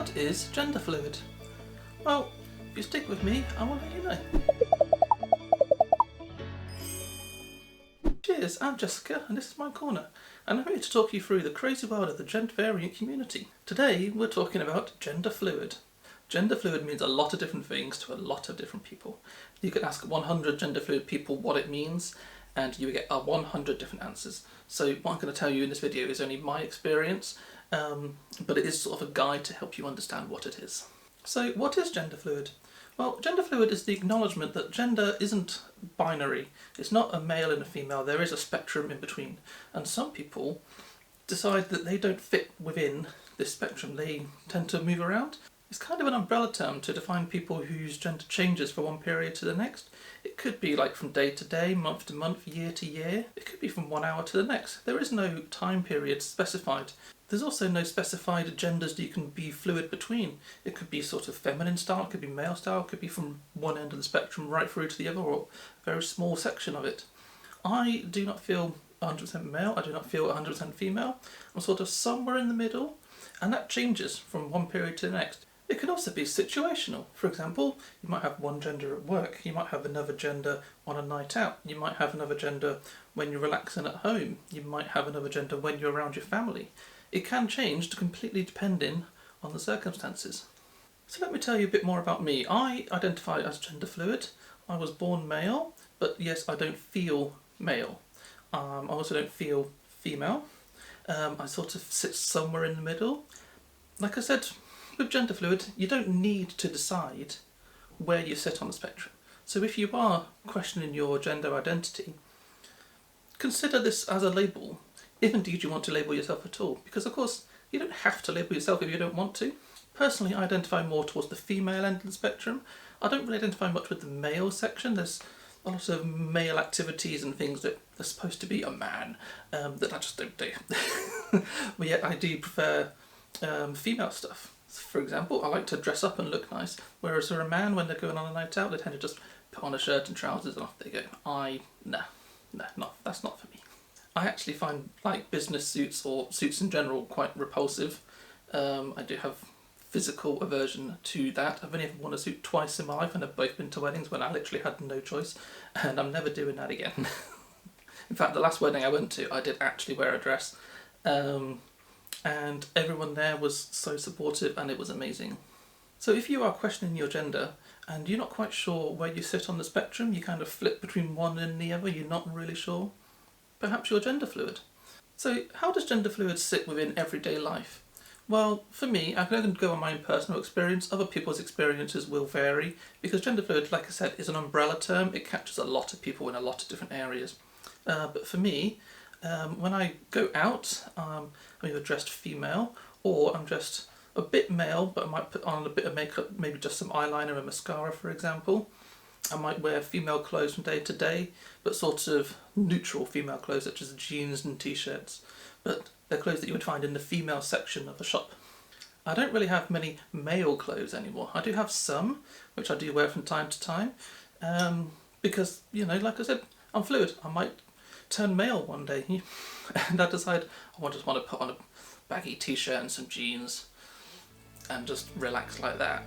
What is gender fluid? Well, if you stick with me, I will let you know. Cheers, I'm Jessica and this is my corner, and I'm here to talk you through the crazy world of the gender variant community. Today we're talking about gender fluid. Gender fluid means a lot of different things to a lot of different people. You can ask 100 gender fluid people what it means and you will get 100 different answers. So what I'm going to tell you in this video is only my experience, but it is sort of a guide to help you understand what it is. So what is gender fluid? Well, gender fluid is the acknowledgement that gender isn't binary. It's not a male and a female, there is a spectrum in between. And some people decide that they don't fit within this spectrum. They tend to move around. It's kind of an umbrella term to define people whose gender changes from one period to the next. It could be like from day to day, month to month, year to year. It could be from 1 hour to the next. There is no time period specified. There's also no specified genders that you can be fluid between. It could be sort of feminine style, it could be male style, it could be from one end of the spectrum right through to the other, or a very small section of it. I do not feel 100% male, I do not feel 100% female. I'm sort of somewhere in the middle, and that changes from one period to the next. It can also be situational. For example, you might have one gender at work, you might have another gender on a night out, you might have another gender when you're relaxing at home, you might have another gender when you're around your family. It can change completely depending on the circumstances. So let me tell you a bit more about me. I identify as gender fluid. I was born male, but yes, I don't feel male. I also don't feel female. I sort of sit somewhere in the middle. Like I said, with gender fluid, you don't need to decide where you sit on the spectrum. So if you are questioning your gender identity, consider this as a label. If indeed you want to label yourself at all, because of course you don't have to label yourself if you don't want to. Personally, I identify more towards the female end of the spectrum. I don't really identify much with the male section. There's a lot of male activities and things that are supposed to be a man that I just don't do. But yet I do prefer female stuff. For example, I like to dress up and look nice, whereas for a man, when they're going on a night out, they tend to just put on a shirt and trousers and off they go. That's not for me. I actually find like business suits or suits in general quite repulsive. I do have physical aversion to that. I've only ever worn a suit twice in my life and they've both been to weddings when I literally had no choice, and I'm never doing that again. In fact, the last wedding I went to, I did actually wear a dress, and everyone there was so supportive and it was amazing. So if you are questioning your gender and you're not quite sure where you sit on the spectrum, you kind of flip between one and the other, you're not really sure, perhaps you're gender fluid. So how does gender fluid sit within everyday life? Well, for me, I can go on my own personal experience. Other people's experiences will vary, because gender fluid, like I said, is an umbrella term. It captures a lot of people in a lot of different areas. But for me, when I go out, I'm either dressed female or I'm dressed a bit male, but I might put on a bit of makeup, maybe just some eyeliner and mascara, for example. I might wear female clothes from day to day, but sort of neutral female clothes such as jeans and t-shirts, but they're clothes that you would find in the female section of a shop. I don't really have many male clothes anymore. I do have some, which I do wear from time to time, because, you know, like I said, I'm fluid. I might turn male one day, and I decide I just want to put on a baggy t-shirt and some jeans and just relax like that.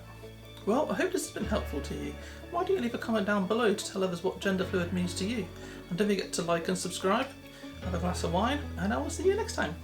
Well, I hope this has been helpful to you. Why don't you leave a comment down below to tell others what gender fluid means to you? And don't forget to like and subscribe, have a glass of wine, and I will see you next time.